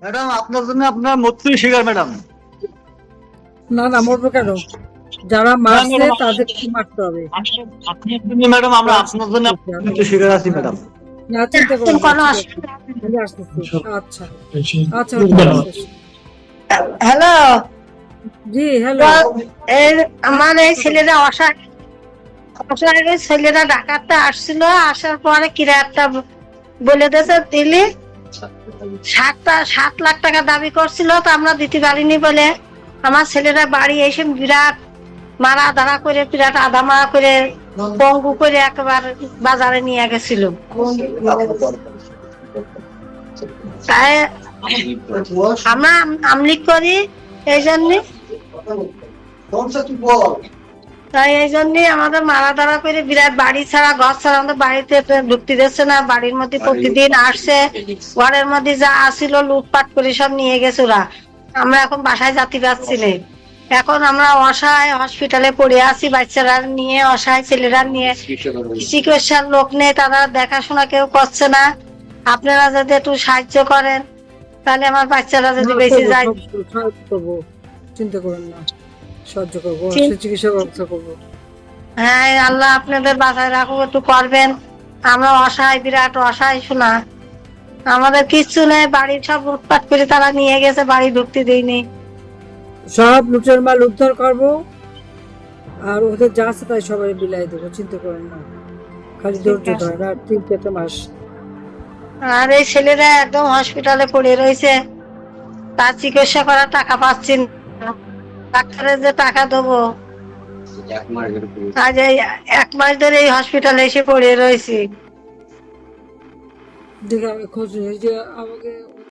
Madam আপনার জন্য আপনার মৃত্যু শিকার ম্যাডাম। না না, মরবো কেন? যারা না মারছে ম্যাডাম, তাদেরকে মারতে হবে। আপনার জন্য ম্যাডাম, আমরা আপনার জন্য মৃত্যু শিকার আছি ম্যাডাম। না, চিন্তা করো না, কোনো ঠিক আছে, অসুবিধা নেই। আমি আসতেছি। আচ্ছা আচ্ছা, ঠিক আছে। হ্যালো, জি হ্যালো। এই আমার এই ছেলেরা অসহায় ছেলেরা ডাকাতটা আসছিল, আসার পরে কিরা একটা বলে দিয়েছে দিল্লি 7 লাখ টাকা দাবি করছিল, তো আমরা দিতে পারিনি বলে আমার ছেলেরা বাড়ি এসে বিরাট মারা ধারা করে, বিরাট আধা মারা করে, পঙ্গু করে একেবারে বাজারে নিয়ে গেছিল। তাই আমরা আমলিক করি, এই জন্য তাই এই জন্যই আমাদের মারা ধরা করে বিরাট বাড়ি ছাড়া ঘর ছাড়া, আমাদের বাড়িতে ঢুকতে দিচ্ছে না। বাড়ির মধ্যে প্রতিদিন আসছে, ঘরের মধ্যে যা আসছিল লুটপাট করে সব নিয়ে গেছে ওরা। আমরা এখন বাসায় যেতে পারছি না। এখন আমরা অসহায় হসপিটালে পড়ে আছি, বাচ্চারা নিয়ে, অসহায় ছেলেরা নিয়ে, চিকিৎসার লোক নেই, তারা দেখাশোনা কেউ করছে না। আপনারা যদি একটু সাহায্য করেন তাহলে আমার বাচ্চারা যদি বেঁচে যায়। সাহায্য করবো, চিন্তা করুন না, সাহায্য করবো, চিকিৎসা ব্যবস্থা করবো। হ্যাঁ, আল্লাহ আপনাদের বাসায় রাখুক, একটু করবেন। আমরা অসহায়, বিরাট অসহায় শোনা, আমাদের কিচ্ছু নেই, বাড়ির সব লুটপাট করে তারা নিয়ে গেছে, বাড়ি ঢুকতে দেয়নি। সব লুটের মাল উদ্ধার করবো, আর ওদের যা আছে তাই সবাই বিলাই দেবো, চিন্তা করেন না। খালি ধৈর্য ধরেন আর 3-4 মাস। আর এই ছেলেরা একদম হসপিটালে পড়ে রয়েছে, তার চিকিৎসা করার টাকা পাচ্ছি না। ডাক্তারের যে টাকা দেবো, আজ এই 1 মাস ধরে এই হসপিটালে এসে পড়ে রয়েছি। দেখে আমি খোঁজ নিই যে আমাকে